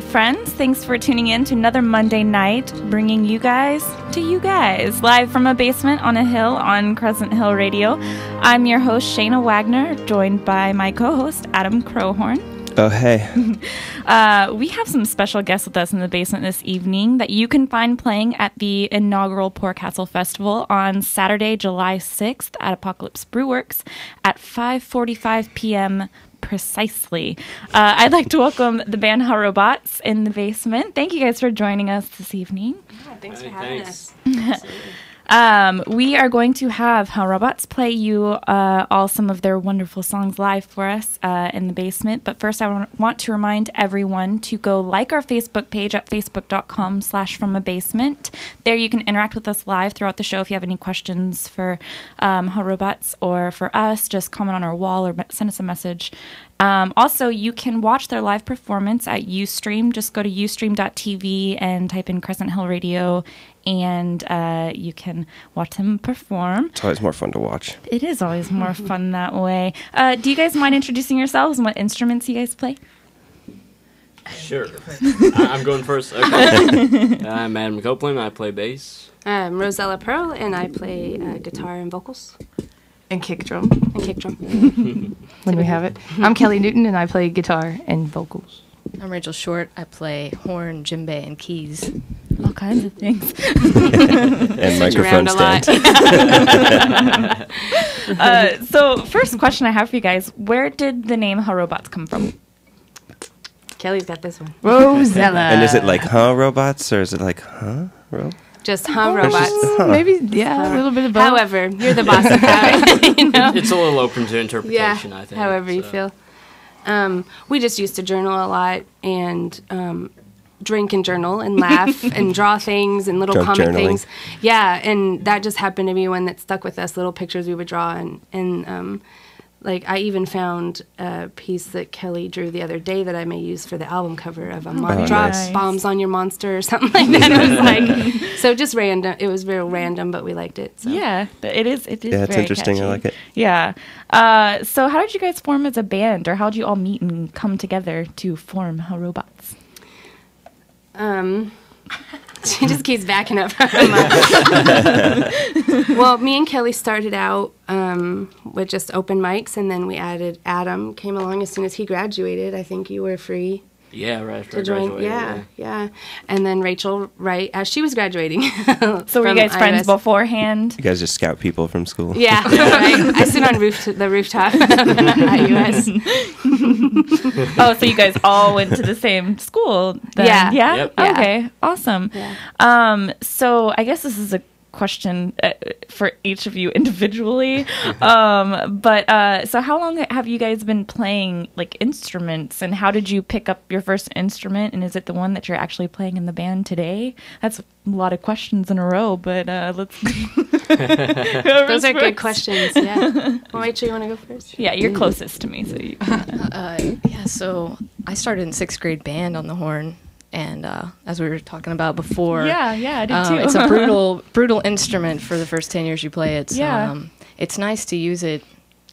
Hey friends, thanks for tuning in to another Monday night, bringing you guys to you guys, live from a basement on a hill on Crescent Hill Radio. I'm your host, Shayna Wagner, joined by my co-host, Adam Crowhorn. Oh, hey. We have some special guests with us in the basement this evening that you can find playing at the inaugural Poor Castle Festival on Saturday, July 6th at Apocalypse Brewworks at 5:45 p.m. precisely. I'd like to welcome the band How Robots in the basement. Thank you guys for joining us this evening. Yeah, thanks for having us. We are going to have How Robots play you all some of their wonderful songs live for us in the basement. But first, I want to remind everyone to go like our Facebook page at facebook.com/fromabasement. There you can interact with us live throughout the show. If you have any questions for How Robots or for us, just comment on our wall or send us a message. Also, you can watch their live performance at Ustream. Just go to ustream.tv and type in Crescent Hill Radio, and you can watch them perform. It's always more fun to watch. It is always more fun that way. Do you guys mind introducing yourselves and what instruments you guys play? Sure. I'm going first. Okay. I'm Adam Copeland. I play bass. I'm Rosella Pearl, and I play guitar and vocals. And kick drum. And kick drum. When we have it. I'm Kelly Newton, and I play guitar and vocals. I'm Rachel Short. I play horn, djembe, and keys. All kinds of things. And microphone stand. So, first question I have for you guys, where did the name How Robots come from? Kelly's got this one. Rosella. And is it like, robots, or is it like, Just robots. Maybe, yeah, a little bit of both. However, you're the boss of that. You know? It's a little open to interpretation, Yeah, I think. however you feel. We just used to journal a lot and drink and journal and laugh and draw things and little Drunk comic journaling. things. Yeah, and that just happened to be one that stuck with us, little pictures we would draw. And like, I even found a piece that Kelly drew the other day that I may use for the album cover of a drop nice. bombs on your monster or something like that. It was like, so just random. It was very random, but we liked it. So. Yeah, it is. It is. Yeah, it's very interesting. catchy. I like it. Yeah. So, how did you guys form as a band, or how did you all meet and come together to form How Robots? She just keeps backing up. Well, me and Kelly started out with just open mics, and then we added Adam. Came along as soon as he graduated. I think you were free Yeah, right after to I join. graduated. Yeah. And then Rachel, right as she was graduating. So, were you from guys friends IOS. beforehand? You guys just scout people from school. Yeah, right. I sit on the rooftop at US. Oh, so you guys all went to the same school then? Yeah. Yeah? Yep. Yeah. Okay, awesome. Yeah. So I guess this is a question for each of you individually. So how long have you guys been playing like instruments, and how did you pick up your first instrument, and is it the one that you're actually playing in the band today? That's a lot of questions in a row, but let's Those are good questions. Yeah. Well, Rachel, you want to go first? Yeah, you're closest to me, so you Yeah, so I started in 6th grade band on the horn, and as we were talking about before, yeah, I did too. it's a brutal instrument for the first 10 years you play it. So, Yeah. it's nice to use it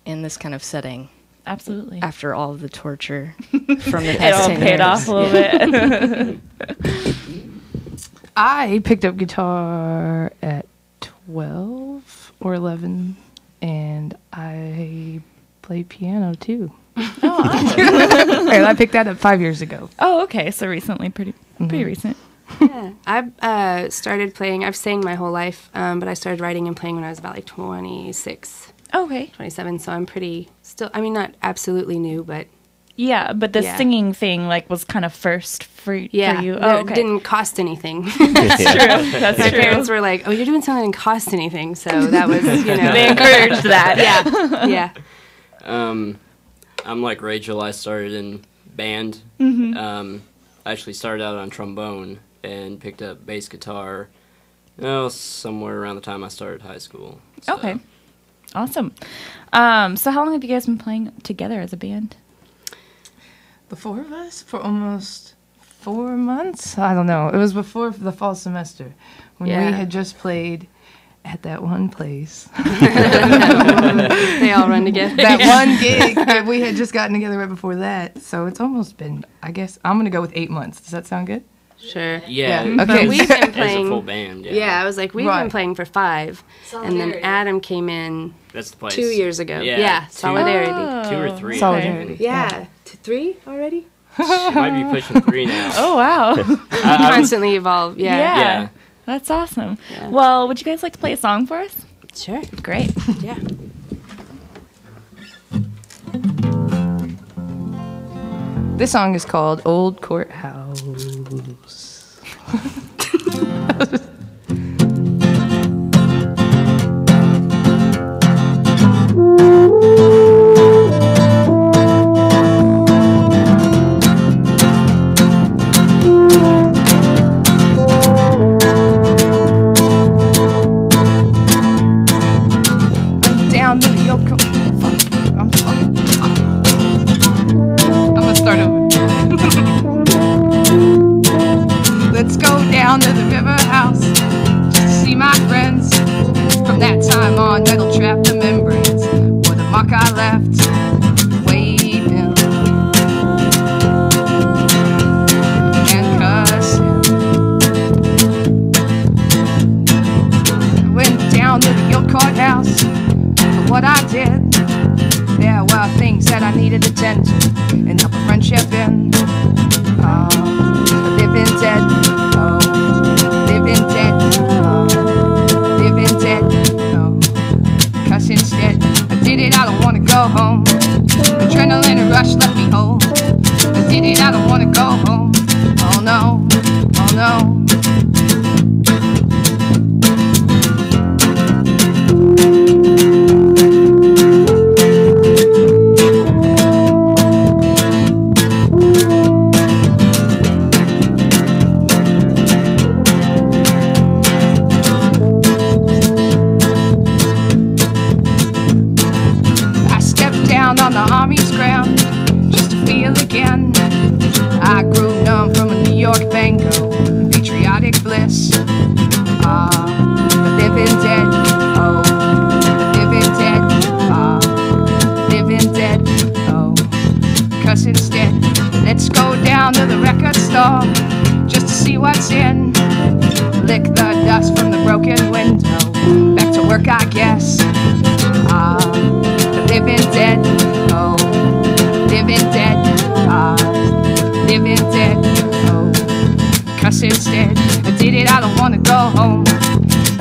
in this kind of setting Absolutely. after all of the torture from the It past all 10 paid years. off a little bit. I picked up guitar at 12 or 11, and I play piano too. And I picked that up 5 years ago. Oh, okay. So recently, pretty recent. Yeah, I started playing. I've sang my whole life, but I started writing and playing when I was about like 26, Okay. 27. So I'm pretty still. I mean, not absolutely new, but Yeah, but the Yeah. singing thing like was kind of first for yeah, you. it Oh, okay. didn't cost anything. That's true. That's My true. parents were like, "Oh, you're doing something that didn't cost anything," so that was, They encouraged that. yeah. I'm like Rachel. I started in band. I actually started out on trombone and picked up bass guitar. Somewhere around the time I started high school. So. Okay. Awesome. So how long have you guys been playing together as a band? The four of us for almost 4 months? I don't know. It was before the fall semester when Yeah. we had just played, at that one place. They all run together. That one gig, and we had just gotten together right before that. So it's almost been, I guess, I'm going to go with 8 months. Does that sound good? Sure. Yeah. Yeah. But Okay. we've been As a playing. full band. Yeah. Yeah, I was like, we've Right. been playing for 5, and then Adam came in That's the place. 2 years ago. Yeah, Yeah, two- Solidarity. Oh, 2 or 3. Solidarity. Yeah, 3 already. She might be pushing 3 now. Oh, wow. I- Constantly evolve. Yeah. Yeah. That's awesome. Yeah. Well, would you guys like to play a song for us? Sure. Great. Yeah. This song is called Old Courthouse. Down to the old court. I'm gonna start over. Let's go down to the river house just to see my friends. From that time on, that'll trap the membranes where the mark I left waiting and cussing. I went down to the old courthouse for what I did. There were things that I needed to tend to and help a friendship in. Living dead, oh, living dead, oh, living dead, oh. 'Cause instead, I did it, I don't wanna go home. Adrenaline rush left me whole. I did it, I don't wanna go home. Oh no, oh no. I stepped down on the army's ground just to feel again. I grew numb from a New York bango, patriotic bliss. The living dead, oh, the living dead, living dead, oh. 'Cause instead, let's go down to the record store just to see what's in. Lick the dust from the broken window, back to work I guess. The living dead, oh, living dead, living dead, oh. 'Cause instead, I did it, I don't wanna go home.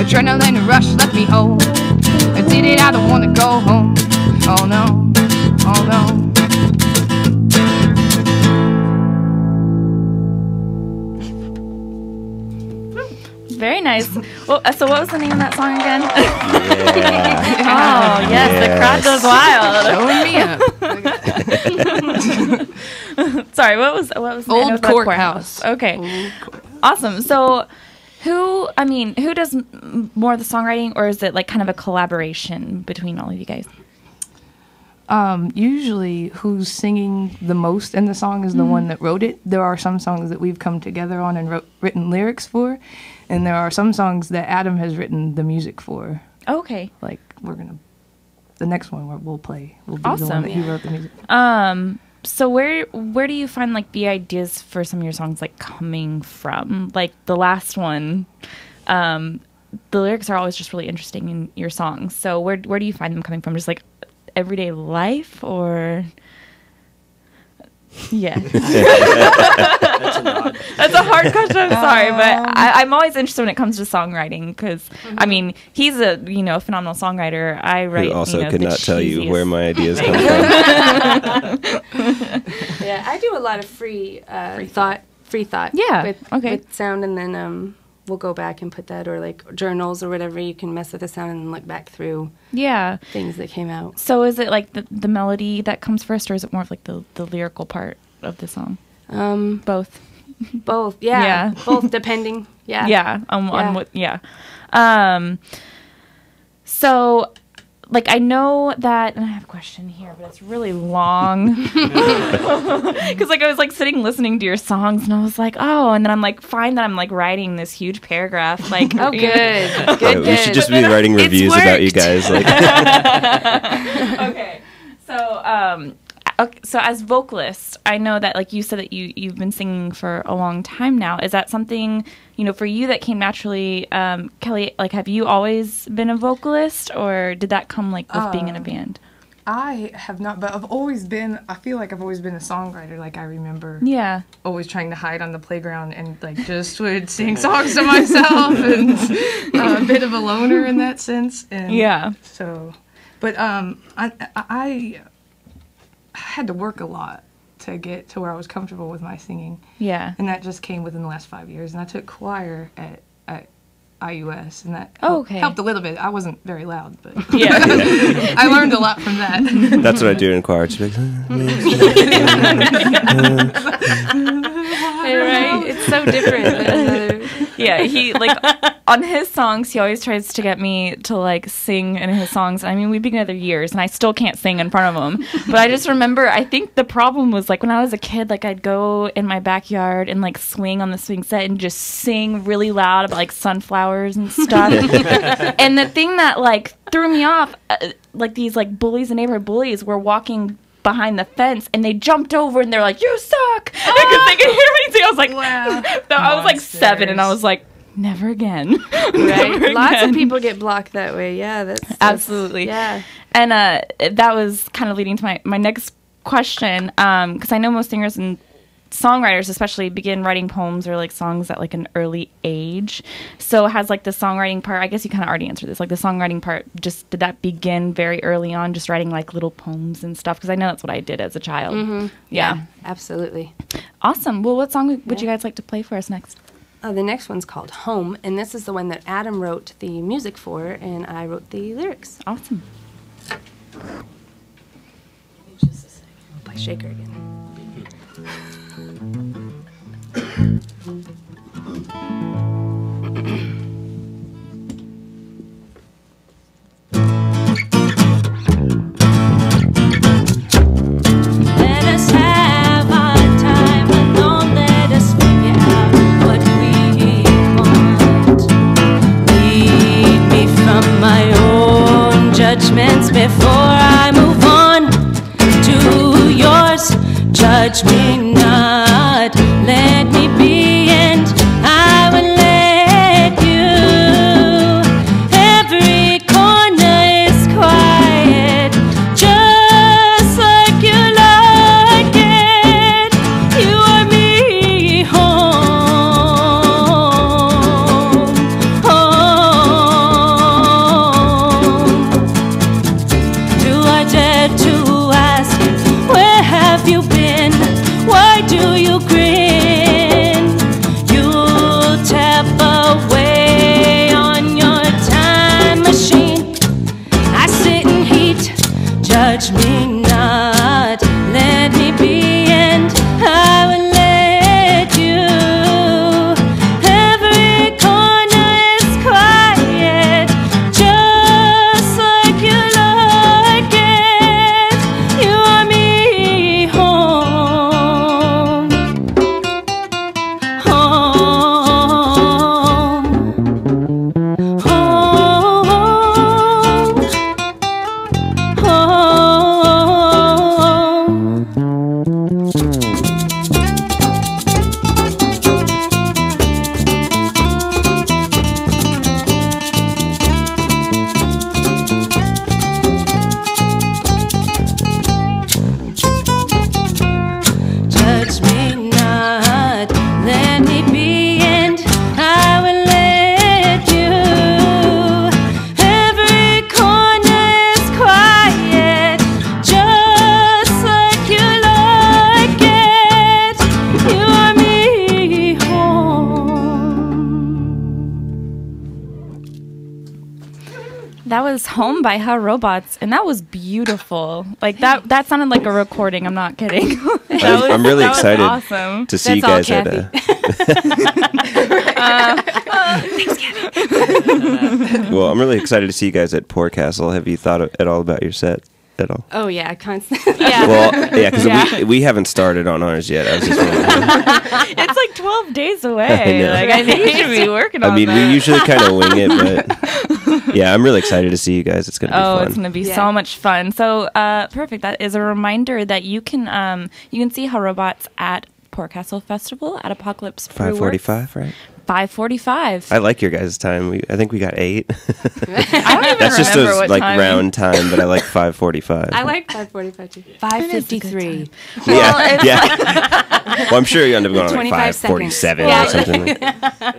Adrenaline rush left me whole. I did it, I don't wanna go home. Oh no, oh no. Very nice. Well, so what was the name of that song again? Yeah. Oh, yes, the crowd goes wild. Sorry, what was the name Old of the Courthouse. Okay. Awesome. So who does more of the songwriting, or is it like kind of a collaboration between all of you guys? Usually who's singing the most in the song is the one that wrote it. There are some songs that we've come together on and written lyrics for, and there are some songs that Adam has written the music for. Okay. Like the next one we'll play will be the Awesome. one that he wrote the music. So where do you find like the ideas for some of your songs like coming from? Like the last one, the lyrics are always just really interesting in your songs. So where do you find them coming from? Just like everyday life, or yeah? That's a nod. That's a hard question. I'm sorry, but I'm always interested when it comes to songwriting because I mean he's a phenomenal songwriter. I write. Who also could the not tell you cheesiest- where my ideas come from. Yeah, I do a lot of free thought. Yeah, With, okay. with sound, and then we'll go back and put that, or like journals or whatever. You can mess with the sound and then look back through Yeah. things that came out. So is it like the melody that comes first, or is it more of like the lyrical part of the song? Both. Both, yeah, Yeah. both depending. Yeah, Yeah. On Yeah. what? Yeah. So, like I know that, and I have a question here, but it's really long. Because like I was like sitting listening to your songs, and I was like, oh, and then I'm like, find that I'm like writing this huge paragraph, like, Oh, good. Good, Yeah, we should just be writing reviews about you guys. Like, Okay, so as vocalist, I know that like you said that you've been singing for a long time now. Is that something, you know, for you that came naturally? Kelly, like, have you always been a vocalist, or did that come like with being in a band? I have not, but I feel like I've always been a songwriter. Like I remember Yeah. always trying to hide on the playground and like just would sing songs to myself and a bit of a loner in that sense. And Yeah. So, but I had to work a lot to get to where I was comfortable with my singing. Yeah. And that just came within the last 5 years. And I took choir at IUS, and that helped a little bit. I wasn't very loud, but Yeah. I learned a lot from that. that's what I do in choir. Just be like, Right? It's so different than other. Yeah, he like on his songs he always tries to get me to like sing in his songs. I mean, we've been together years and I still can't sing in front of him. But I just remember, I think the problem was like when I was a kid, like I'd go in my backyard and like swing on the swing set and just sing really loud about like sunflowers and stuff. And the thing that like threw me off, like these like bullies, the neighborhood bullies, were walking behind the fence and they jumped over and they're like, "You suck!" Because they could hear me sing. I was like, Wow. I was like 7 and I was like, never again. Right? Never Lots again. of people get blocked that way. Yeah, that's Absolutely. Yeah. And that was kind of leading to my next question, because I know most singers and songwriters especially begin writing poems or like songs at like an early age. So has like the songwriting part, I guess you kind of already answered this, like the songwriting part, just did that begin very early on, just writing like little poems and stuff? Because I know that's what I did as a child. Mm-hmm. Yeah. Absolutely. Awesome. Well, what song would you guys like to play for us next? The next one's called Home, and this is the one that Adam wrote the music for, and I wrote the lyrics. Awesome. I'll play Shaker again. Let us have our time alone. Let us figure out what we want. Lead me from my own judgments before I move on to yours. Judge me not. Let me be, and I will let you. Every corner is quiet, just like you like it. You are me home, home. Do I dare to ask, where have you been? Why do you grin? You'll tap away on your time machine. I sit in heat, judge me not. Let me be, and I will let you. Every corner is quiet, just like you like it. You are me home, home, home, home. Judge me not, let me be, and I will let you. Every corner is quiet, just like you like it. You are me home. That was Home by Ha Robots, and that was beautiful. Like that sounded like a recording. I'm not kidding. I'm really that was excited awesome. to see you That's all guys at Kathy. Well, I'm really excited to see you guys at Poor Castle. Have you thought at all about your set at all? Oh yeah, constantly. Yeah. Well, yeah, because we haven't started on ours yet. I was just wondering. It's like 12 days I away. know. Like I think you should be working on I mean, that. we usually kind of wing it, but yeah, I'm really excited to see you guys. It's gonna be fun. It's going to be Yeah. so much fun. So, perfect. That is a reminder that you can see How Robots at Poor Castle Festival at Apocalypse Brew Works. 5:45, right? 5:45. I like your guys' time. I think we got 8. I don't even That's just remember a what like time. round time, but I like 5:45. I like 5:45 too. 5:53. Yeah, yeah. Well, I'm sure you end up going on like 25 5:47 seconds. or something. Like that.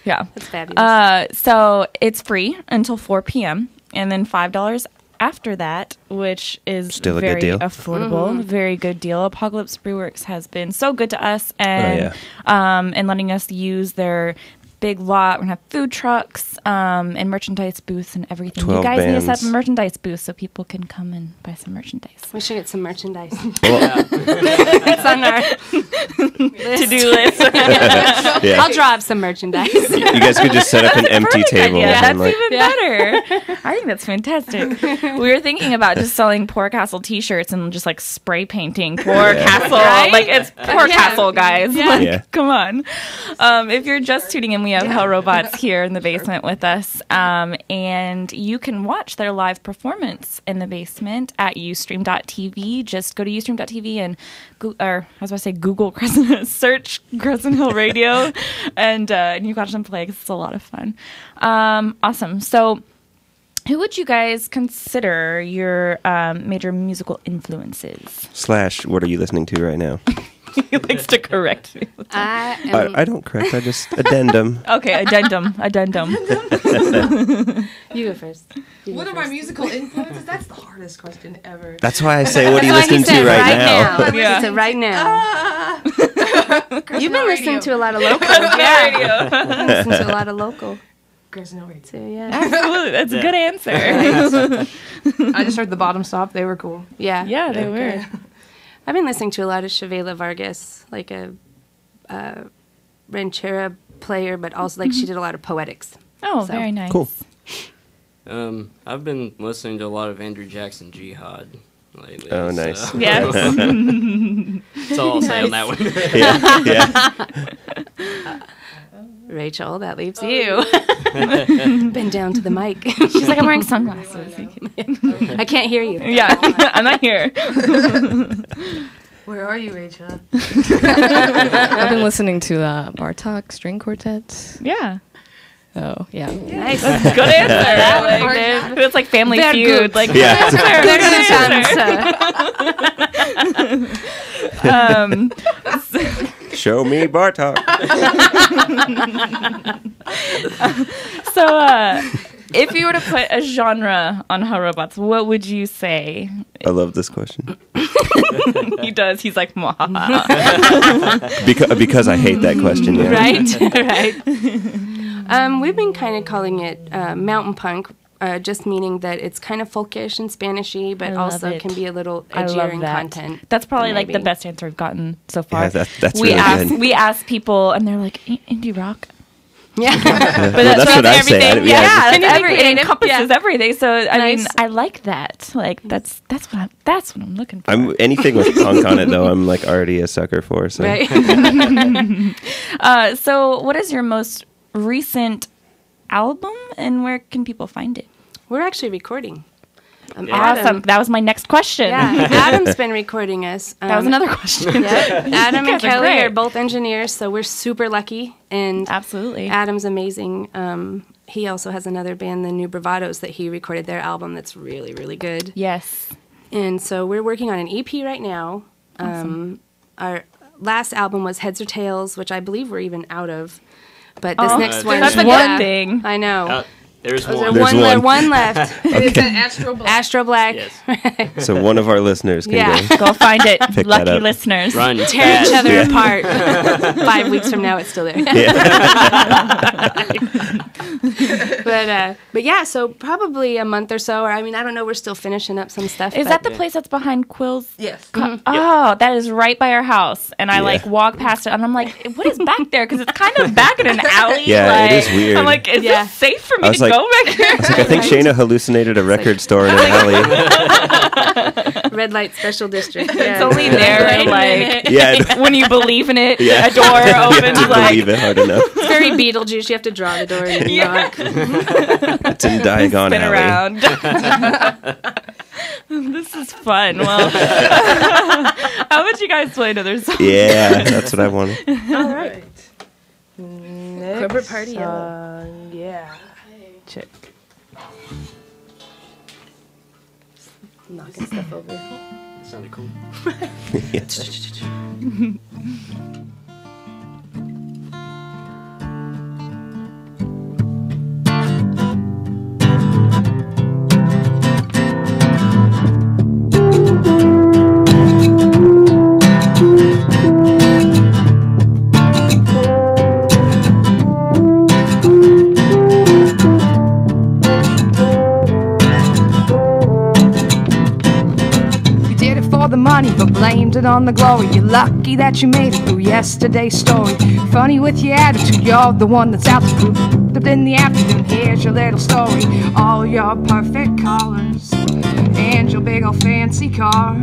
Yeah. That's fabulous. So it's free until 4 p.m. and then $5 after that, which is Still a good very deal. affordable, very good deal. Apocalypse Brewworks has been so good to us and letting us use their big lot. We're gonna have food trucks and merchandise booths and everything. 12 You guys need to set up bands. a merchandise booth so people can come and buy some merchandise. We should get some merchandise. Well, It's on our To-do list. yeah. I'll draw up some merchandise. You guys could just set up an empty Perfect table. idea. That's and like, even better. I think that's fantastic. We were thinking about just selling Poor Castle T-shirts and just like spray painting Poor Castle. Right? Like it's Poor Yeah. Castle, guys. Like, Yeah. come on. If you're just tuning in, we have Hell Robots here in the basement with us, and you can watch their live performance in the basement at Ustream.tv. Just go to Ustream.tv and Google Crescent, search Crescent Hill Radio, and you watch them play 'cause it's a lot of fun. Awesome. So, who would you guys consider your major musical influences? / what are you listening to right now? He likes to correct me. I don't correct. I just addendum. Okay, addendum. You go first. What are my musical influences? That's the hardest question ever. That's why I say, what are you That's why he listening to said right now? Yeah. He said right now. You've been listening to a lot of local. Radio. Listen to a lot of local Crescent Radio. too. Yeah. Absolutely, that's a good answer. I just heard the bottom stop. They were cool. Yeah. Yeah, they were. I've been listening to a lot of Chavela Vargas, like a ranchera player, but also like she did a lot of poetics. Oh, So. very nice. Cool. I've been listening to a lot of Andrew Jackson Jihad lately. Oh, nice. Yes. That's all I'll say on that one. Yeah. Rachel, that leaves you. Been down to the mic. She's like, I'm wearing sunglasses. I can't hear you. Yeah, I'm not here. Where are you, Rachel? I've been listening to Bartok string quartets. Yeah. Oh, yeah. Nice. Good answer. Like, it's like Family They're Feud. good. Like, Yeah. They're good answer. Show me Bartok. So, if you were to put a genre on How Robots, what would you say? I love this question. He does. He's like, Because I hate that question. Yeah. Right? Right. We've been kind of calling it mountain punk, just meaning that it's kind of folkish and Spanishy, but I love also it. can be a little I edgier love in that. content. That's probably like the maybe. best answer we've gotten so far. Yeah, that's really good. We ask people, and they're like, indie rock. Yeah. Well, that's what I say. Everything. Yeah. Yeah, Anything it creative. encompasses everything. So I mean, Nice. I like that. Like that's what I'm looking for. Anything with punk on it, though, I'm like already a sucker for. So. Right. So what is your most recent album, and where can people find it? We're actually recording. Awesome. Adam, That was my next question. yeah, Adam's been recording us. That was another question. Yeah, Adam You and guys are Kelly great. are both engineers, so we're super lucky. And Absolutely. Adam's amazing. He also has another band, the New Bravados, that he recorded their album that's really, really good. Yes. And so we're working on an EP right now. Our last album was Heads or Tails, which I believe we're even out of. But this next one, That's a yeah, good thing. I know. There's There's one. There's one left. It's an Astro Black. Astro Black. Yes. So one of our listeners can Yeah. go. Go find it, Pick that lucky up. listeners. Run. Tear each fast. other Yeah. apart. 5 weeks from now, it's still there. But yeah, so probably a month or so. Or I mean, I don't know. We're still finishing up some stuff. Is but- that the place that's behind Quill's? Yes. Oh, that is right by our house. And I Yeah. walk past it and I'm like, what is back there? Because it's kind of back in an alley. Yeah, it is weird. I'm like, is Yeah. this safe for I me was to like- go back here? I think Shayna hallucinated a record store in an alley. Red light special district? It's Yeah. only there like Yeah, when you believe in it. Yeah. A door you opens have to like believe it hard enough. It's very Beetlejuice. You have to draw the door and then Yeah. knock. It's in Diagon spin Alley. around. This is fun. Well, how about you guys play another song? Yeah, that's what I wanted. All right. Corporate Party Yellow. Yeah. Check. Knocking stuff over. Sounded cool. Yes. You did it for the money, but blamed it on the glory. You're lucky that you made it through yesterday's story. Funny with your attitude, you're the one that's out to prove. Up in the afternoon, here's your little story. All your perfect colors and your big old fancy car,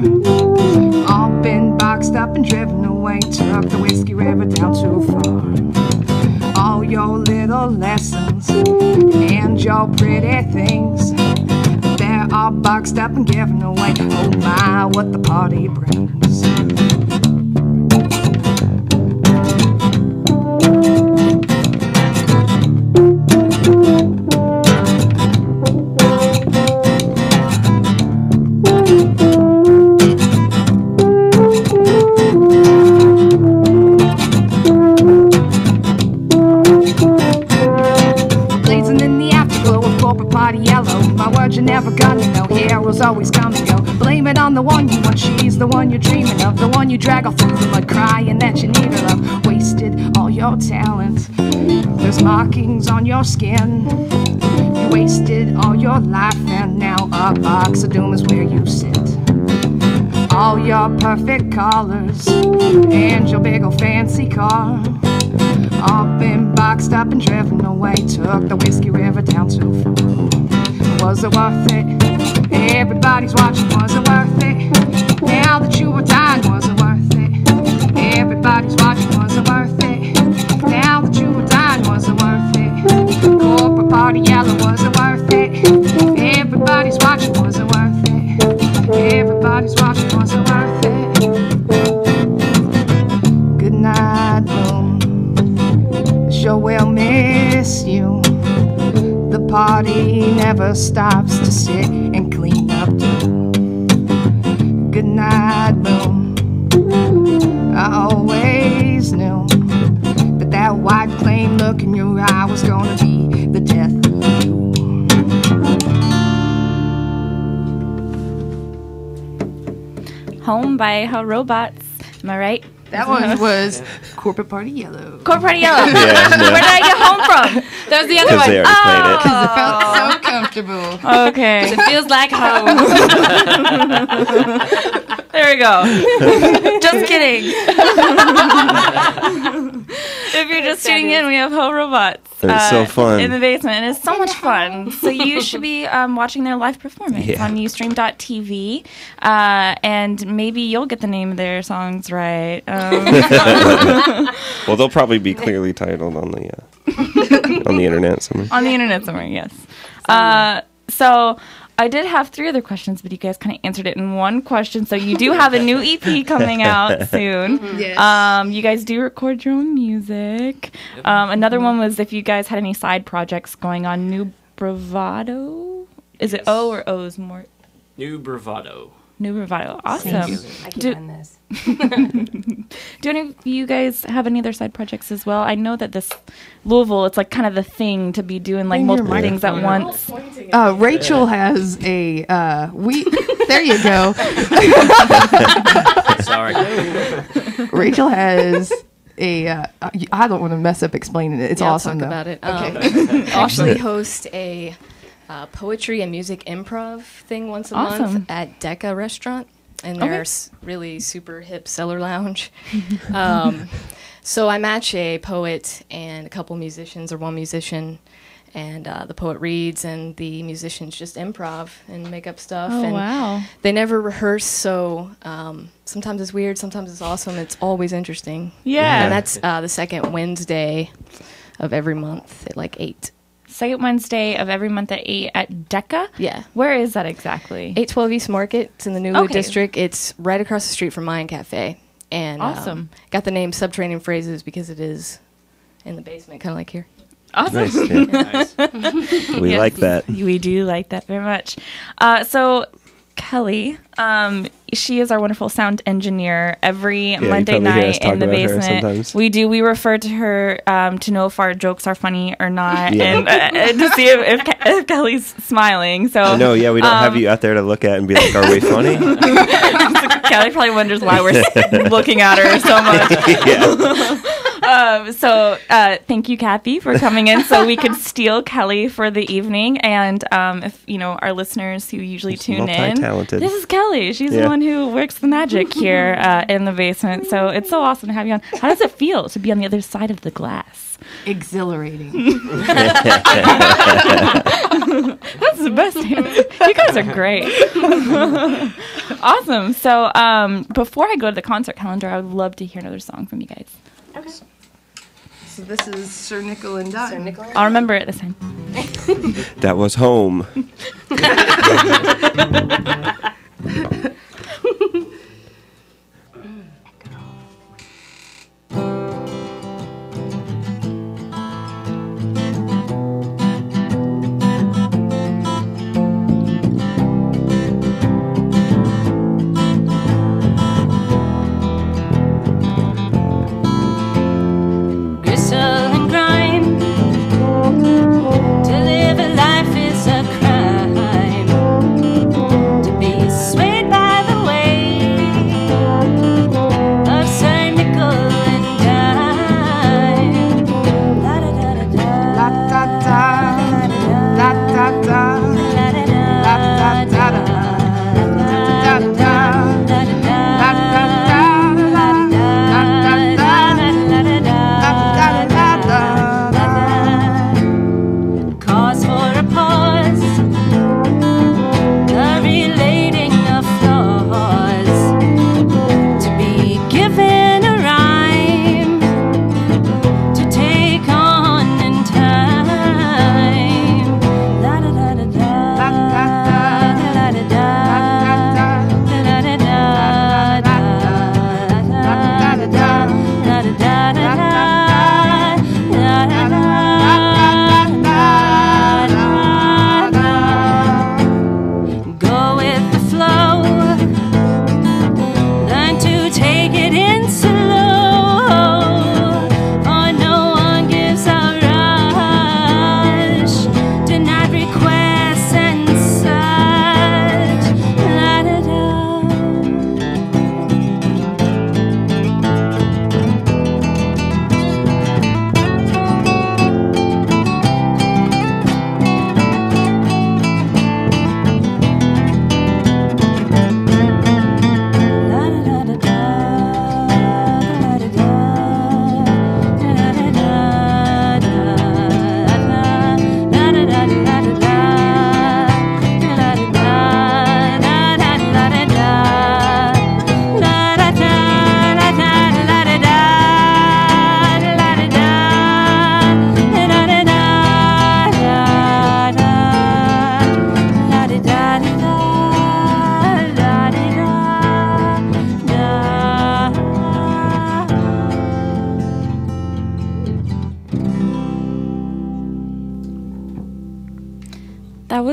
all been boxed up and driven away. Took the Whiskey River down too far. All your little lessons and your pretty things, they're all boxed up and given away. Oh my, what the party brings. Blazing in the afterglow of corporate party yellow. My words you're never gonna know. Heroes always come and go. Blame it on the one you want. She's the one you're dreaming of. The one you drag all through the mud, crying that you need her love. Wasted all your talent. There's markings on your skin. You wasted all your life, and now a box of doom is where you sit. All your perfect colors and your big old fancy car, all been boxed up and driven away. Took the Whiskey River down too far. Was it worth it? Everybody's watching. Was it worth it? Now that you were dying, was it worth it? Everybody's watching. Was it worth it? Now that you were dying, was it worth it? Corporate party yellow. Was it worth it? Everybody's watching. Was it worth it? Everybody's watching. Was it worth it? Good night, moon. Sure will miss you. The party never stops to sit and clean up too. Good night, moon. I always knew that that white plain look in your eye was gonna be the death of you. Home by How Robots. Am I right? That one was Corporate Party Yellow. Corporate Party Yellow. Yeah, no. Where did I get home from? That was the other Because one. they already played it. It felt so comfortable. Okay. It feels like home. There we go. Just kidding. If you're just tuning in, we have Ho Robots. It's so fun. In the basement, and it's so much fun. So you should be watching their live performance Yeah. on Ustream.tv, and maybe you'll get the name of their songs right. Well, they'll probably be clearly titled on the internet somewhere. On the internet somewhere, yes. So I did have 3 other questions, but you guys kind of answered it in one question. So you do have a new EP coming out soon. Yes. You guys do record your own music. Another one was if you guys had any side projects going on. New Bravado? Is it Yes. O or O's more? New Bravado. New Bravado. Awesome. Thank you. I keep Do- on this. Do any of you guys have any other side projects as well? I know that this Louisville, it's like kind of the thing to be doing like In your multiple things at microphone. once. Rachel has a we. There you go. Sorry. Rachel has a. I don't want to mess up explaining it. It's Yeah, I'll awesome talk though. about it. Okay. I actually host a poetry and music improv thing once a Awesome. month at Decca Restaurant in Okay. their really super hip cellar lounge. So I match a poet and a couple musicians or one musician, and the poet reads and the musicians just improv and make up stuff. Oh, and wow. They never rehearse, so sometimes it's weird, sometimes it's awesome. It's always interesting. Yeah. And that's the second Wednesday of every month at like 8. Second Wednesday of every month at 8 at Decca? Yeah. Where is that exactly? 812 East Market. It's in the Newwood Okay. District. It's right across the street from Mayan Cafe. And Awesome. got the name Subterranean Phrases because it is in the basement, kind of like here. Awesome. Nice. Yeah. Nice. We Yes, like that. We do like that very much. So Kelly, she is our wonderful sound engineer every you Monday probably hear us night talk in the about her basement. sometimes. We do. We refer to her to know if our jokes are funny or not, Yeah. and to see if Kelly's smiling. So No, yeah, we don't have you out there to look at and be like, "Are we funny?" Kelly probably wonders why we're looking at her so much. Yeah. So thank you, Kathy, for coming in so we could steal Kelly for the evening. And if you know our listeners who usually tune in, multi-talented. this is Kelly. She's Yeah. the one who works the magic here in the basement. So it's so awesome to have you on. How does it feel to be on the other side of the glass? Exhilarating. That's the best. You guys are great. Awesome. So before I go to the concert calendar, I would love to hear another song from you guys. Okay. So this is Sir Nickel and Dime. I'll remember it this time. That was home. Gristle and grime. To live a life is a crime. To be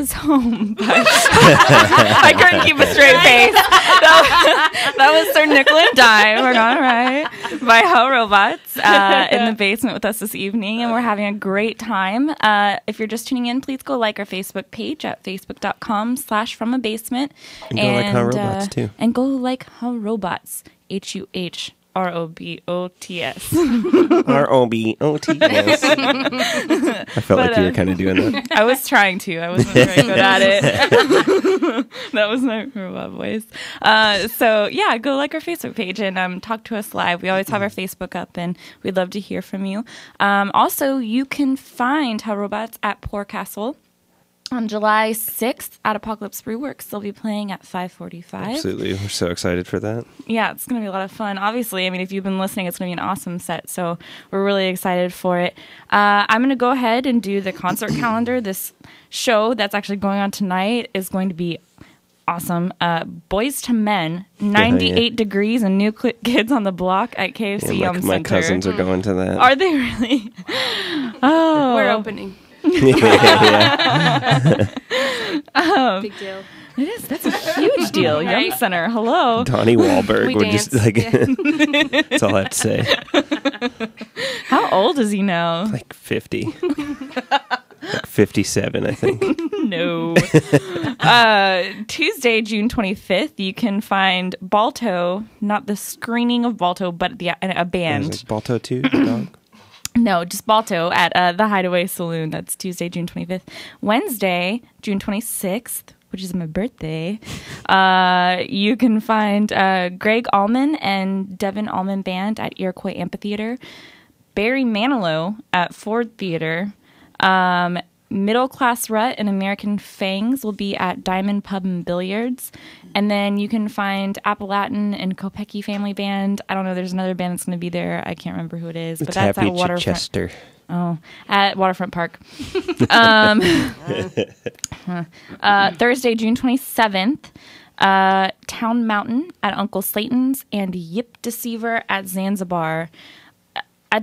was home. I couldn't keep a straight face. That was Sir Nickel and Dime, we're not right, by Hell Robots in the basement with us this evening, and we're having a great time. If you're just tuning in, please go like our Facebook page at facebook.com/fromabasement. And go like Hell Robots, too. And go like Hell Robots, HUHROBOTS. ROBOTS. I felt like you were kind of doing that. I was trying to. I wasn't very good at it. That was my robot voice. So, yeah, go like our Facebook page and talk to us live. We always have our Facebook up, and we'd love to hear from you. Also, you can find Hell Robots at Poor Castle. On July 6th at Apocalypse Brewworks, they'll be playing at 5:45. Absolutely. We're so excited for that. Yeah, it's going to be a lot of fun. Obviously, I mean, if you've been listening, it's going to be an awesome set, so we're really excited for it. I'm going to go ahead and do the concert calendar. This show that's actually going on tonight is going to be awesome. Boys to Men, 98 Degrees and New Kids on the Block at KFC Yeah, Center. my cousins are going to that. Are they really? Oh. We're opening. Yeah. Big deal. It is. That's a huge deal. Yum Center. Hello. Donnie Wahlberg. We We're just danced, like, yeah. that's all I have to say. How old is he now? Like 50. Like 57, I think. No. Tuesday, June 25th, you can find Balto, not the screening of Balto, but a band. Like Balto 2, the dog? No, just Balto at the Hideaway Saloon. That's Tuesday, June 25th. Wednesday, June 26th, which is my birthday, you can find Greg Allman and Devin Allman Band at Iroquois Amphitheater. Barry Manilow at Ford Theater. Middle Class Rut and American Fangs will be at Diamond Pub and Billiards. And then you can find Appalachian and Kopecky Family Band. I don't know, there's another band that's going to be there. I can't remember who it is. But It's that's Happy at Waterfront. Chichester. Oh, at Waterfront Park. Thursday, June 27th, Town Mountain at Uncle Slayton's and Yip Deceiver at Zanzibar. I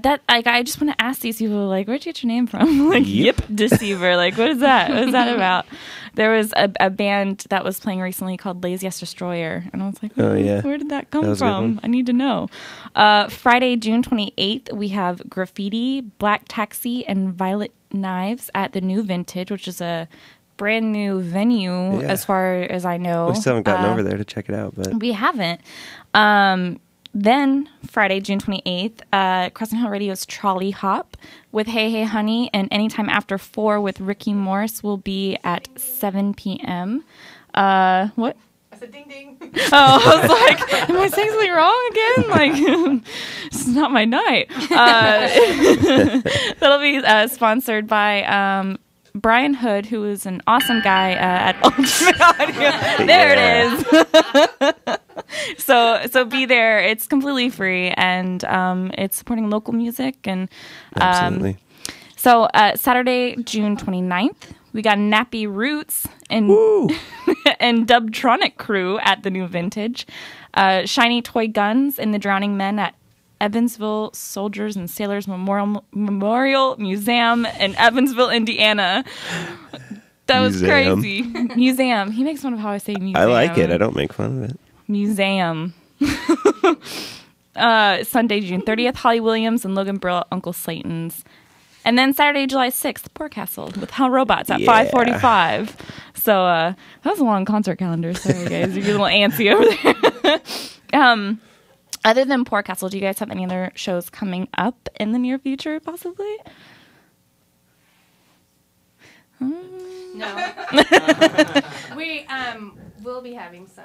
just want to ask these people, like, where'd you get your name from? Like, Yip Deceiver. Like, what is that? What is that about? There was a band that was playing recently called Laziest Destroyer. And I was like, Oh, yeah. where did that come That was a good from? one. I need to know. Friday, June 28th, we have Graffiti, Black Taxi, and Violet Knives at the New Vintage, which is a brand new venue Yeah. as far as I know. We still haven't gotten over there to check it out, but We haven't. Then, Friday, June 28th, Crescent Hill Radio's Trolley Hop with Hey Hey Honey and Anytime After 4 with Ricky Morris will be at 7 p.m. What? I said ding ding. Oh, I was like, am I saying something wrong again? Like, this is not my night. That'll be sponsored by Brian Hood, who is an awesome guy at Ultimate Audio. There it is. So be there. It's completely free, and it's supporting local music. And absolutely. so Saturday, June 29th, we got Nappy Roots and Woo! and Dubtronic Crew at the New Vintage. Shiny Toy Guns and the Drowning Men at Evansville Soldiers and Sailors Memorial Museum in Evansville, Indiana. That was Museum. crazy. Museum. He makes fun of how I say museum. I like it. I don't make fun of it. Museum. Sunday, June 30th, Holly Williams and Logan Brill at Uncle Slayton's. And then Saturday, July 6th, Poor Castle with Hell Robots at Yeah. 5:45. So that was a long concert calendar. Sorry, guys. You're a little antsy over there. Other than Poor Castle, do you guys have any other shows coming up in the near future, possibly? No. We will be having some.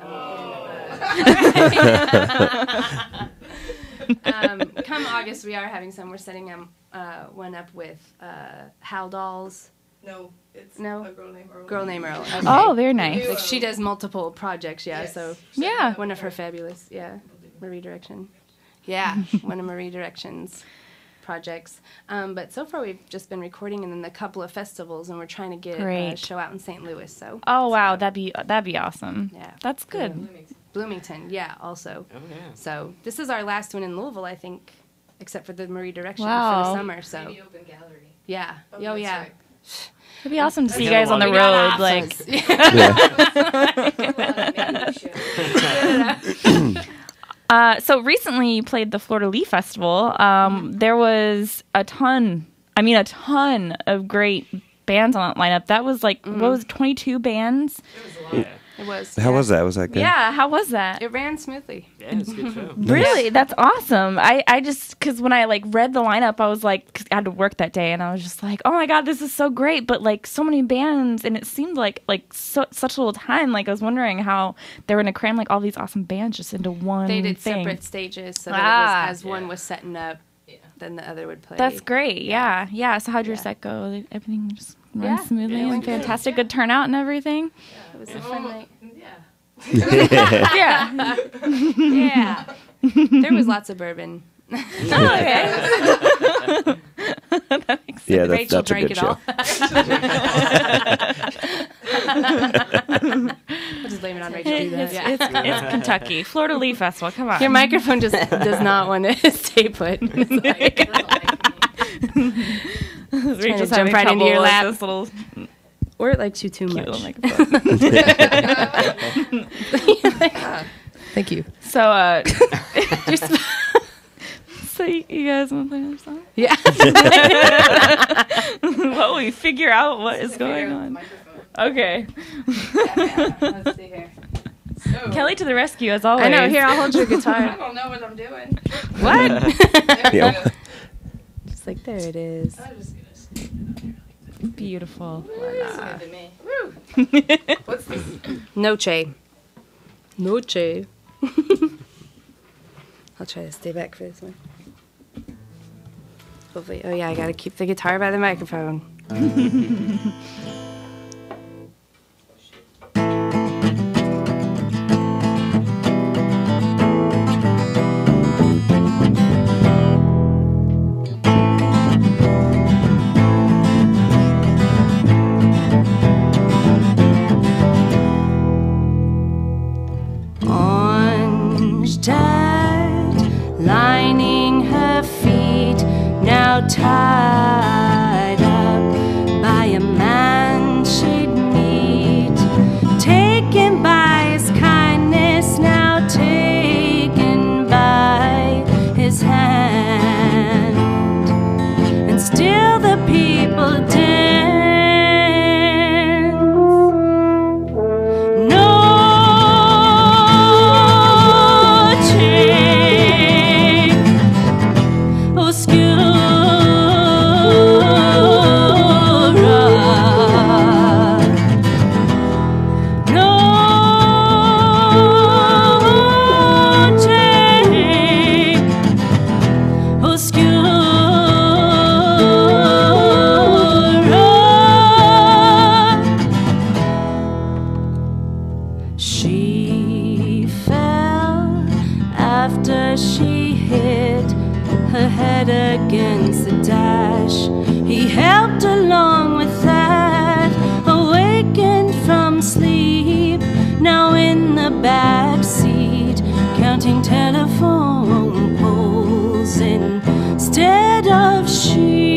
Come August, we are having some. We're setting one up with Hal Dolls. No, it's No? a girl named Earl. Girl named Earl. Okay. Oh, very nice. Like she does multiple projects, yeah. Yes. So Yeah. one of her fabulous, Marie Direction. Yeah, one of Marie Direction's projects. But so far we've just been recording and then a couple of festivals, and we're trying to get a Great. show out in St. Louis. So Oh, wow. That'd be awesome. Yeah. That's good. Bloomington, yeah, also. Oh, yeah. So this is our last one in Louisville, I think, except for the Marie Direction for Wow. the summer. So Maybe open gallery. yeah, Oh, oh that's yeah, right. It'd be awesome to see you guys on the road. Like, so recently you played the Florida Lee Festival. There was a ton of great bands on that lineup. That was like, what was it, 22 bands? It was. How was that? Was that good? Yeah, how was that? It ran smoothly. Yeah, it's a good show. Really? That's awesome. I just, because when I like read the lineup, I was like, 'cause I had to work that day, and I was just like, oh my God, this is so great. But like so many bands, and it seemed like such a little time. Like I was wondering how they were going to cram like all these awesome bands just into one They did thing. separate stages, so that it was, as one was setting up, then the other would play. That's great. Yeah. So how'd your set go? Like, everything just ran smoothly it and went good. fantastic. Good turnout and everything. It was a fun night. Yeah. Yeah. There was lots of bourbon. Okay. That makes sense. Yeah, Rachel that's a drank good it show. all. I'll just blame it on Rachel. It's Kentucky. Florida Lee Festival. Come on. Your microphone just does not want to stay put. It's like, Rachel's jump having right into trouble your with lap. this little or it likes you too cute much. little microphone. Thank you. So, so you guys want to play another song? Yeah. While we figure out what is going on. Okay. Let's see here. So, Kelly to the rescue, as always. I know. Here, I'll hold your I guitar. don't know what I'm doing. What? Yeah. Just like, there it is. I'm just gonna stick Beautiful. it to me. What's this? Noche. Noche. I'll try to stay back for this one. Hopefully. Oh, yeah, I gotta keep the guitar by the microphone. Orange dirt lining her feet, now tied up by a man she'd meet. Taken by his kindness, now taken by his hand. And still the people dance. She fell after she hit her head against the dash. He helped along with that, awakened from sleep, now in the back seat, counting telephone poles instead of sheep.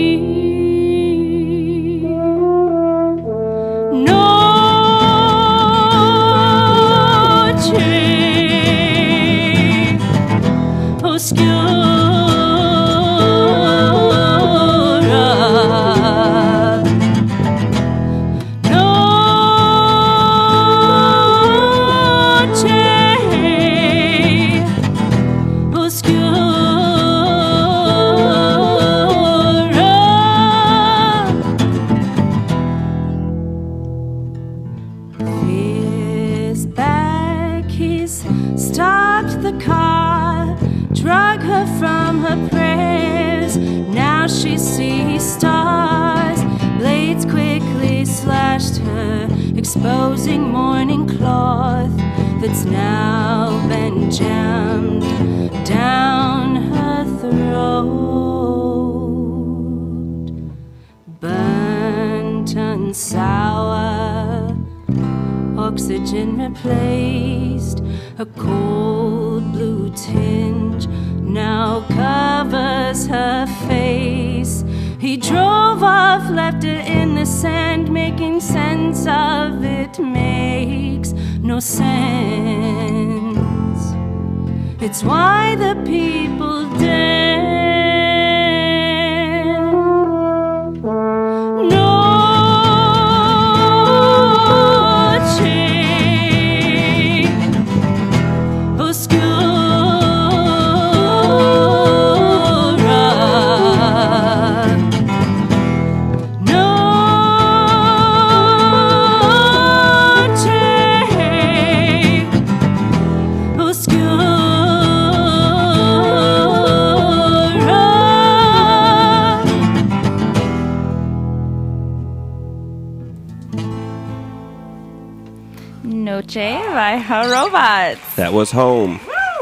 Stopped the car, drug her from her prayers. Now she sees stars. Blades quickly slashed her, exposing mourning cloth that's now been jammed down her throat. Burnt and sour, oxygen replaced. A cold blue tinge now covers her face. He drove off, left it in the sand, making sense of it makes no sense. It's why the people dance. Noche by Her Robots. That was Home.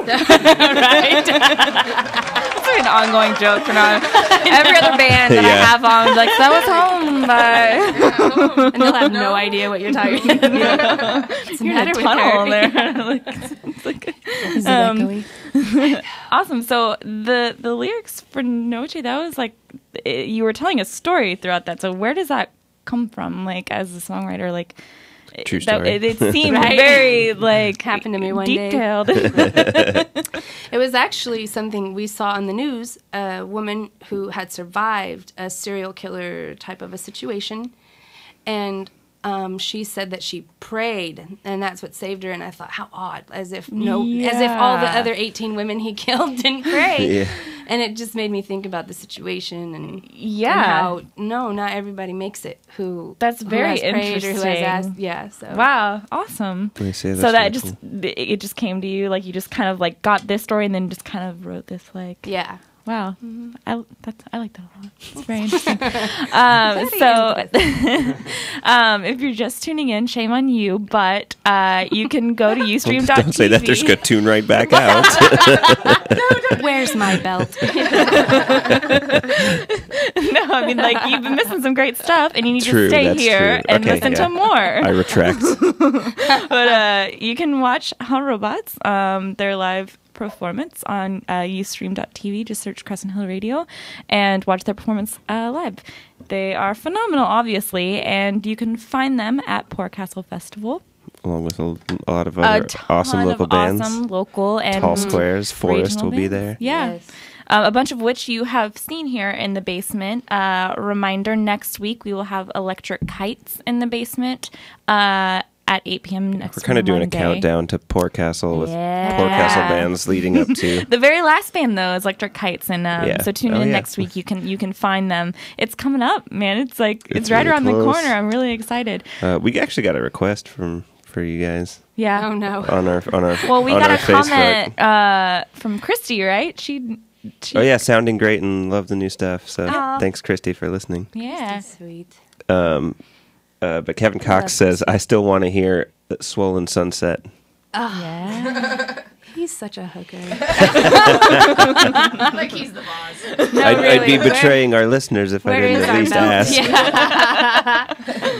Right? It's like an ongoing joke from now on. Every other band that I have on, like, that was Home by... And they'll have no idea what you're talking about. What's the matter with her? There. It's like, awesome. So the lyrics for Noche, that was like, you were telling a story throughout that. So where does that come from, like, as a songwriter? Like, True story. It seemed very, like, happened to me one detailed. day. It was actually something we saw on the news, a woman who had survived a serial killer type of a situation. And she said that she prayed, and that's what saved her. And I thought, how odd, as if all the other 18 women he killed didn't pray. Yeah. And it just made me think about the situation and Yeah. and how not everybody makes it. That's very who has prayed or who has interesting. asked. Yeah. So Wow, awesome. They say So that's that really just it just came to you, like you just kind of like got this story and then just kind of wrote this, like, yeah. wow, I like that a lot. It's very interesting. If you're just tuning in, shame on you, but you can go to Ustream.tv. Don't say that. They're just going to tune right back out. Where's my belt? No, I mean, like, you've been missing some great stuff, and you need True, to stay that's here true. and Okay, listen yeah. to more. I retract. But you can watch Her Robots, their live performance on Ustream.tv. Just search Crescent Hill Radio and watch their performance live. They are phenomenal, obviously, and you can find them at Poor Castle Festival. Along with a lot of other awesome local bands. Awesome local and Tall Squares, Forest regional will be bands. there. Yeah. Yes. A bunch of which you have seen here in the basement. Reminder, next week we will have Electric Kites in the basement at 8 p.m. next We're kind of doing a Monday. countdown to Poor Castle with Yeah. Poor Castle bands leading up to. The very last band, though, is Electric Kites, and Yeah. so tune Oh, in yeah. next week. You can find them. It's coming up, man. It's like it's right really around the close. corner. I'm really excited. We actually got a request for you guys Yeah. Oh no. on our Well, we on got our a comment Facebook. from Christy, right? She Oh yeah, sounding great and love the new stuff. So Aw. thanks, Christy, for listening. Yeah. Sweet. But Kevin Cox says, "I still want to hear Swollen Sunset." Yeah. He's such a hooker. Like he's the boss. I'd be betraying our listeners if I Where didn't is at our least belt?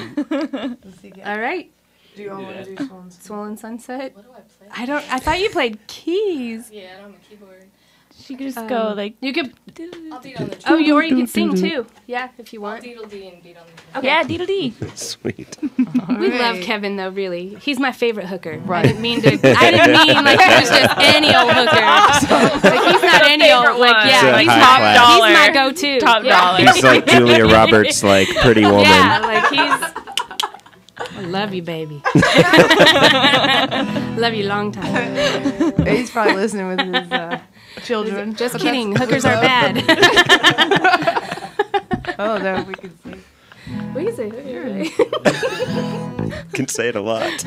ask. All right. Do you all want to do Swollen Sunset. What do I play? I thought you played keys. Yeah, I don't have a keyboard. She could just go like. You could. I'll beat on the Oh, or you could sing too. Yeah, if you want. Deedle dee and beat on the Okay. Yeah, deedle dee. Sweet. We love Kevin though. Really, he's my favorite hooker. Right. I didn't mean like he was just any old hooker. Like he's not any old. Like It's yeah, a he's high top class. dollar. He's my go-to. Top Yeah. dollar. He's like Julia Roberts, like Pretty Woman. Yeah, like he's. I love you, baby. Love you long time. He's probably listening with his children. Just kidding. Hookers are bad. Oh, no, we can see. We can say hooker. Can say it a lot.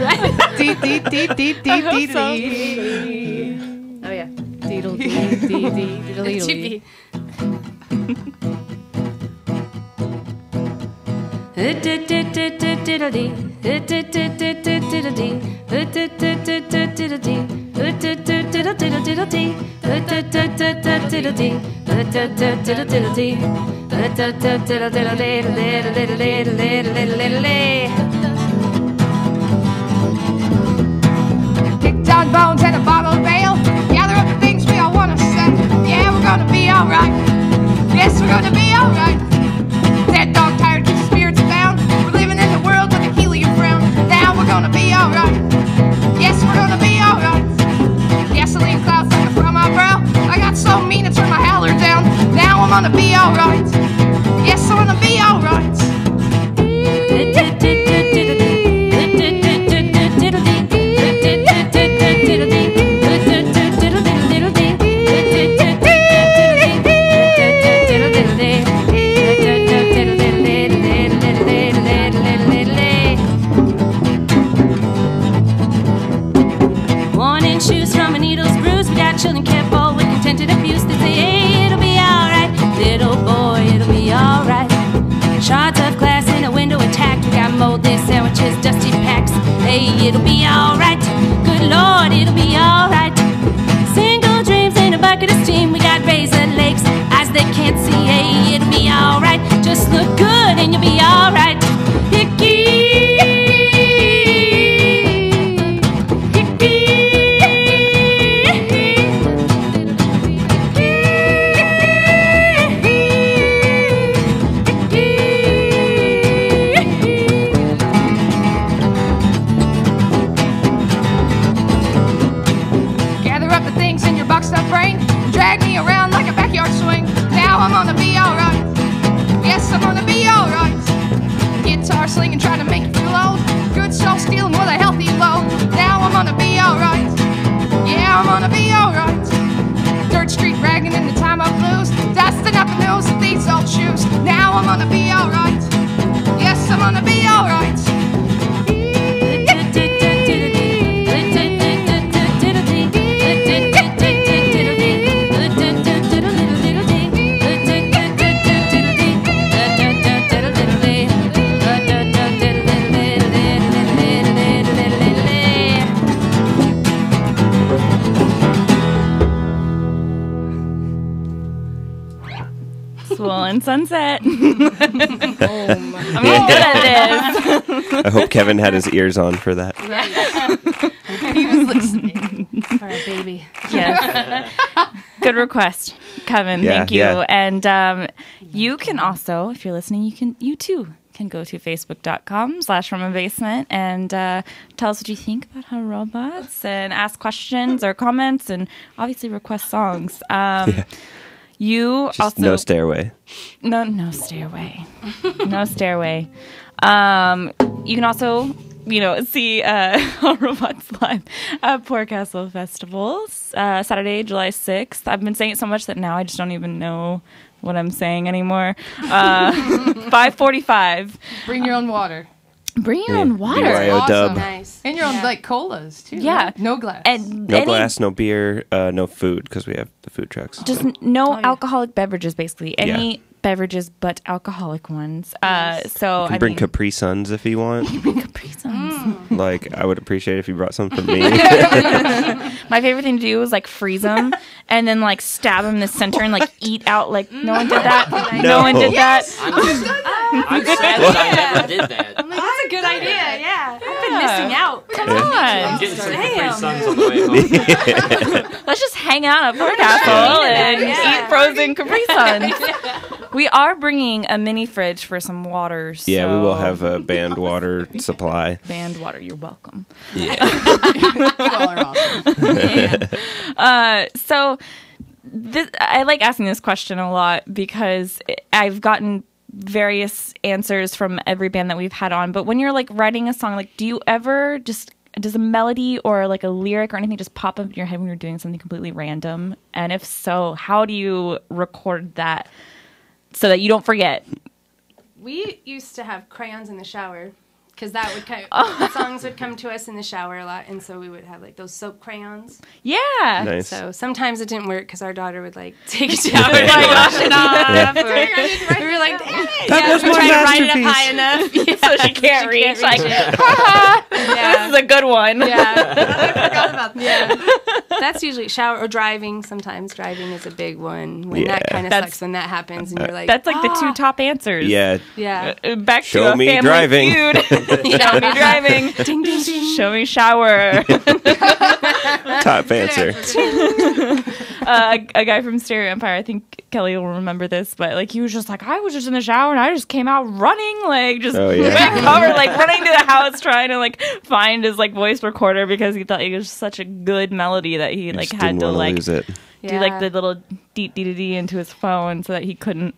Deep, deep, deep, deep, deep, deep, so. deep. Oh yeah. Deedle dee dee dee deedle It should dee. be. Kick down bones and a bottle of ale. Gather up the things we all want to say. Yeah, we're gonna be alright. Yes, we're gonna be alright. gonna be alright. Yes, I'm gonna be alright. Worn in shoes from a needle's bruise. We got children kept all with contented abuse. They say, hey, it'll be alright, little boy, it'll be alright. Shards of glass in a window attacked. We got molded sandwiches, dusty packs. Hey, it'll be alright. Good Lord, it'll be alright. Single dreams in a bucket of steam. We got razor legs, eyes that can't see. Hey, it'll be alright. Just look good and you'll be alright. Hickey. Gather up the things in your boxed up brain, drag me around like a backyard swing. Now I'm gonna be alright. Yes, I'm gonna be alright. Guitar slinging, trying to make you feel old. Good soul stealing with a healthy load. Now I'm gonna be alright. Yeah, I'm gonna be alright. Dirt street ragging in the time of blues, dusting up the news of these old shoes. Now I'm gonna be alright. Yes, I'm gonna be alright. Swollen Sunset. I'm getting good at this. I hope Kevin had his ears on for that. He was listening for a baby. Yes. Good request, Kevin. Yeah, Thank you. yeah. And you can also, if you're listening, you too can go to facebook.com/FromABasement and tell us what you think about How Robots and ask questions or comments and obviously request songs. You Just also no stairway. no stairway. No stairway. You can also, see How Robots live at Port Castle Festival, Saturday, July 6th. I've been saying it so much that now I just don't even know what I'm saying anymore. 5:45. Bring your own water. Bring your own water. BYO Awesome. dub. Nice. And your own, like, colas, too. Yeah. right? No glass. And No glass, no beer, no food because we have the food trucks. Just no alcoholic beverages, basically. Any beverages but alcoholic ones. So You can bring Capri Suns if you want. Capri Suns. Like, I would appreciate if you brought some for me. My favorite thing to do is like freeze them and then like stab them in the center and like eat out. Like no one did that. No one did that. I'm sad that I never did that. That's a good idea. Yeah. I've been missing out. Come I'm on. getting some Capri Suns on the way home. Let's just hang out at Port Castle and eat frozen Capri Suns. We are bringing a mini fridge for some water. So Yeah, we will have a band water supply. band water. You're welcome. You all are awesome. So I like asking this question a lot because I've gotten various answers from every band that we've had on. But when you're like writing a song, like, do you ever does a melody or like a lyric or anything just pop up in your head when you're doing something completely random? And if so, how do you record that so that you don't forget? We used to have crayons in the shower because that would the songs would come to us in the shower a lot, and so we would have like those soap crayons. Yeah. Nice. So sometimes it didn't work because our daughter would like take a shower and like wash it off. Or we were like, damn it. That was my trying to write it up masterpiece. high enough So she can't reach. Like, Yeah. this is a good one. Yeah. I forgot about that. Yeah. That's usually shower or driving. Sometimes driving is a big one. When that Yeah. kind of That's- sucks when that happens and you're like, That's like the two top answers. Yeah. yeah. Back Show to a me family driving. feud. Show me driving. Ding, ding, ding. Show me shower. Top answer. a guy from Stereo Empire, I think Kelly will remember this, but like he was just like, I was just in the shower and I just came out running, like just went cover, like running to the house trying to like find his like voice recorder because he thought it was such a good melody that he like had to like lose it. do like the little dee dee dee into his phone so that he couldn't,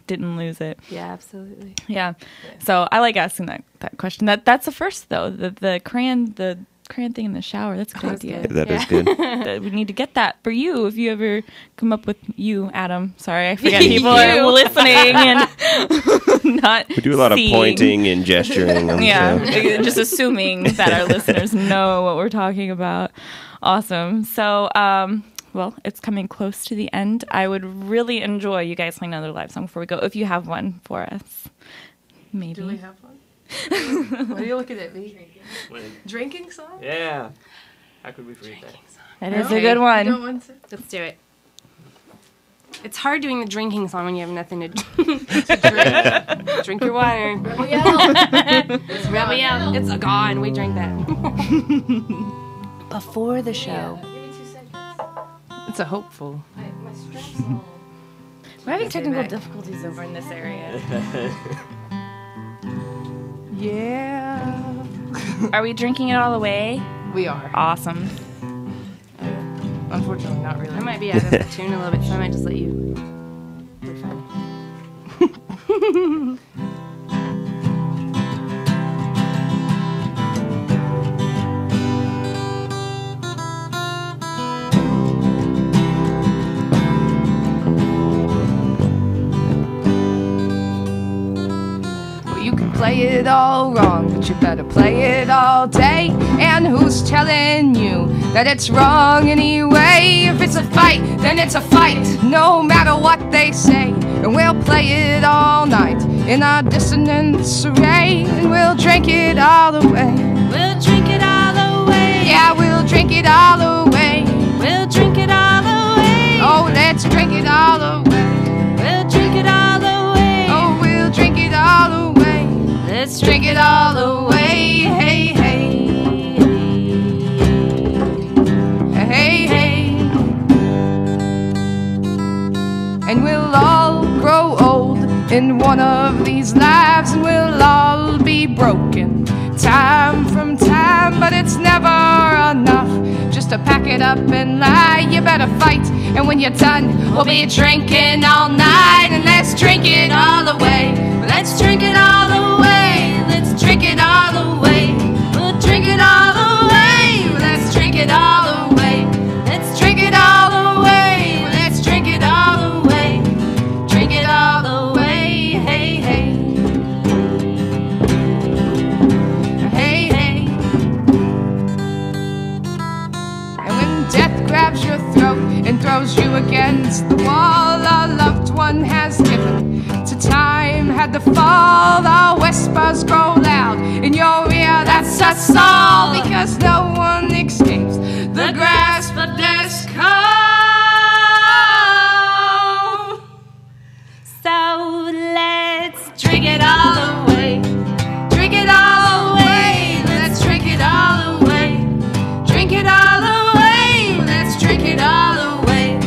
didn't lose it. Yeah, absolutely. Yeah. So I like asking that question. That's the first though. The crayon thing in the shower. That's a good idea. That is good. We need to get that for you if you ever come up with Adam. Sorry, I forget people are listening and not. We do a lot of pointing and gesturing. On the show. Just assuming that our listeners know what we're talking about. Awesome. So, well, it's coming close to the end. I would really enjoy you guys playing another live song before we go, if you have one for us. Maybe. Do we have one? What are you looking at me? Drinking song? Yeah. How could we forget that? That is a good one. Let's do it. It's hard doing the drinking song when you have nothing to drink. Drink your water. Rebel yell. It's Rebel Yell. It's gone. We drank that. Before the show. Give me 2 seconds. It's a hopeful. My strap's all... We're having technical difficulties over in this area. Yeah. Are we drinking it all away? We are. Awesome. Unfortunately, not really. I might be out of the tune a little bit, so I might just let you. We're fine. Play it all wrong, but you better play it all day. And who's telling you that it's wrong anyway? If it's a fight, then it's a fight, no matter what they say. And we'll play it all night in our dissonance array, and we'll drink it all away. We'll drink it all away. Yeah, we'll drink it all away. We'll drink it all away. Oh, let's drink it all away. We'll drink it all away. Oh, we'll drink it all away. Let's Drink it all away, hey, hey. Hey, hey. And we'll all grow old in one of these lives, and we'll all be broken time from time, but it's never enough just to pack it up and lie. You better fight, and when you're done, we'll be drinking all night. And let's drink it all away. Let's drink it all away. Let's drink it all away. We'll drink it all away. Let's drink it all away. Let's drink it all away. Let's drink it all away. Drink it all away. Hey, hey. Hey, hey. And when death grabs your throat and throws you against the wall, a loved one has given to time had to fall. Our whispers grow loud in your ear, that's us all, because no one escapes the grasp of death's call. So let's drink it all away. Drink it all away. Let's drink it all away. Drink it all away. Let's drink it all away.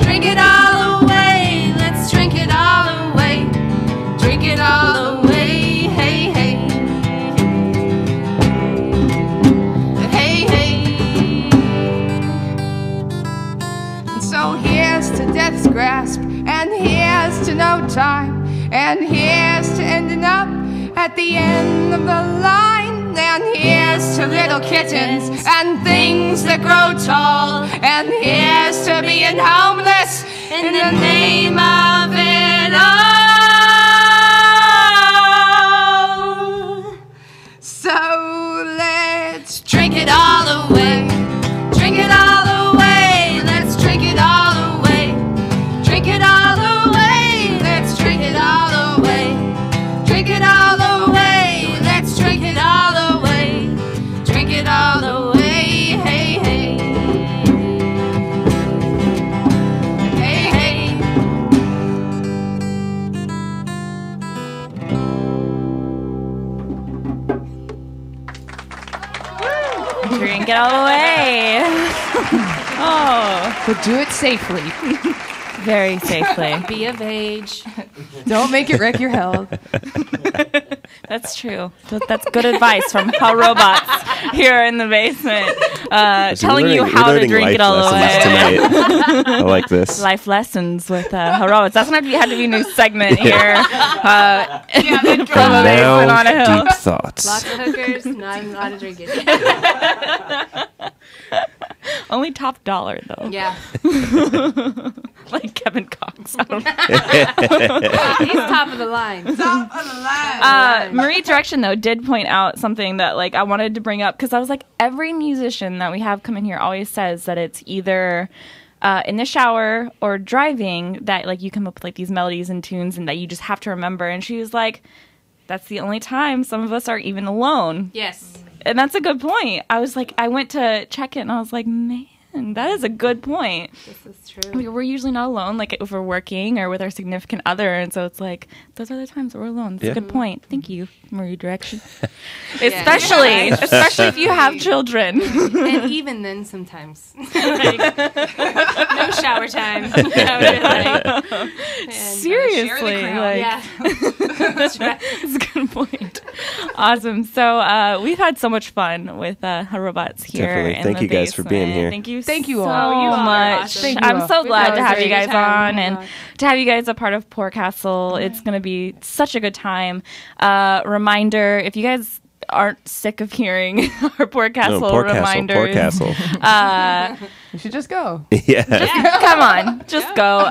Drink it all away. Let's drink it all away. Drink it all away. Hey, hey. Hey, hey. And so here's to death's grasp, and here's to no time, and here's to ending up at the end of the line. And here's to little kittens and things that grow tall, and here's to being homeless in the name of it all. So let's drink it all away. Drink it all away. Let's drink it all away. Drink it all away. Let's drink it all away. Drink it all away. Let's drink it all away. Drink it all away. Hey, hey. Hey, hey. Drink it all away. Oh, But do it safely. very safely. Be of age. Don't make it wreck your health. That's true. That's good advice from Hell Robots here in the basement, telling you how to drink it all away. Tonight. I like this. Life lessons with Hell Robots. That's gonna have to be a new segment here. And From a basement on a hill. deep thoughts. Lots of hookers, not a lot of drinking. Only top dollar though. Yeah. Like Kevin Cox. I don't know. He's top of the line. Marie Direction though did point out something that like I wanted to bring up because I was like, every musician that we have come in here always says that it's either in the shower or driving that like you come up with like these melodies and tunes and that you just have to remember. And she was like, that's the only time some of us are even alone. Yes. And that's a good point. I was like, I went to check it and I was like, man, that is a good point. This is true. I mean, we're usually not alone, like if we're working or with our significant other, and so it's like those are the times that we're alone. That's a good point. Thank you, Marie Direction. especially if you have children. And even then, sometimes. No shower time. And, Seriously, like yeah. that's right. That's a good point. Awesome. So we've had so much fun with Robots here. Definitely. in Thank the you guys for being basement. here. Thank you so all. You are much. awesome. Thank you I'm all. so glad That to was have a you great guys time. on Oh my and God. to have you guys a part of Poor Castle. It's going to be such a good time. Reminder, if you guys aren't sick of hearing our Poor Castle No, Poor reminders, Castle. Poor Castle. You should just go. Yeah. come on, just go.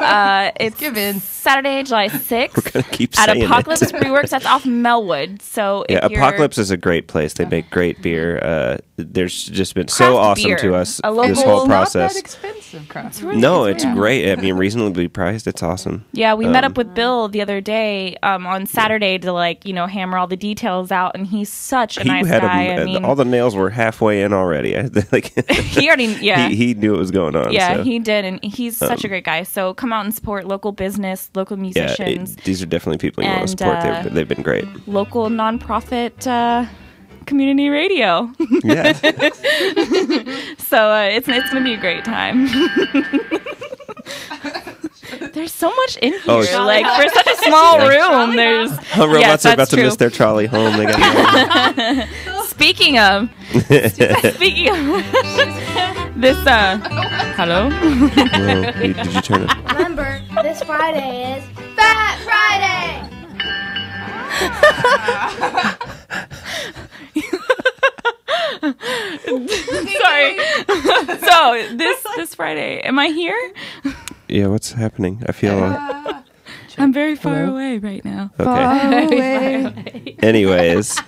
It's Give in. Saturday, July 6th. We're going to keep At saying Apocalypse it. Brewworks, that's off Melwood. So Yeah, if you're Apocalypse is a great place. They make great beer. There's just been so Craft awesome beer. to us A this local- whole Not process. that expensive, craft. No, it's great. I mean, reasonably priced. It's awesome. Yeah, we met up with Bill the other day on Saturday to hammer all the details out, and he's such a nice guy. I mean, all the nails were halfway in already. he already he knew what was going on. Yeah, so. he did, and he's such a great guy. So come out and support local business, local Yeah, musicians, these are definitely people you want to And, support. They've been great. local nonprofit community radio. Yeah. So it's going to be a great time. There's so much in here. Oh, like for such a small room, there's Robots yes, are about that's to true. miss their trolley home. They got Speaking of this, hello. Whoa, did you turn it? Remember, this Friday is Fat Friday! Sorry. So this Friday, am I here? Yeah, what's happening? I feel I'm very far away right now. okay. Anyways,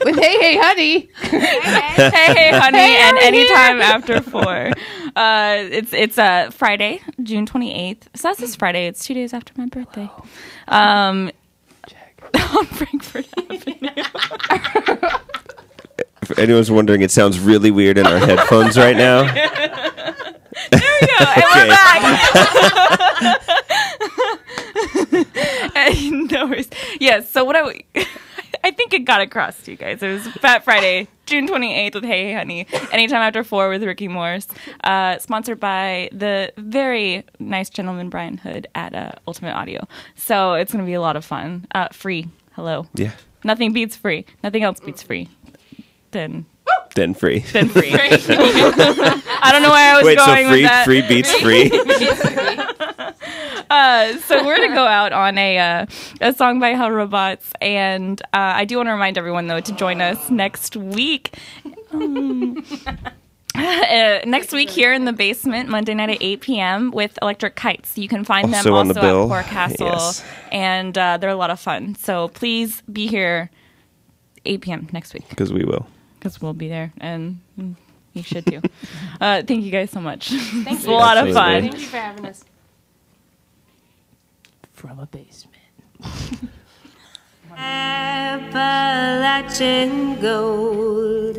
With Hey Hey Honey. Hey, honey, and anytime after 4. It's Friday, June 28th. So that's this Friday. It's 2 days after my birthday. On Frankfurt Avenue. if anyone's wondering, it sounds really weird in our headphones right now. There we go. And we're back. No worries. Yes. So what I think it got across to you guys. It was Fat Friday, June 28th with Hey Hey Honey. Anytime after 4 with Ricky Morse. Sponsored by the very nice gentleman Brian Hood at Ultimate Audio. So it's going to be a lot of fun. Free. Hello. Yeah. Nothing beats free. Nothing else beats free. Then Free. free. I don't know where I was Wait, so going with that. free beats free? So we're gonna go out on a song by Hell Robots, and I do want to remind everyone though to join us next week. Next week here in the basement, Monday night at 8 p.m. with Electric Kites. You can find them Also on also the bill. at Poor Castle, Yes. and they're a lot of fun. So please be here 8 p.m. next week Because we will. because we'll be there, and you should too. Thank you guys so much. It's a you. lot of Absolutely. fun. Thank you for having us. From a basement. Appalachian gold.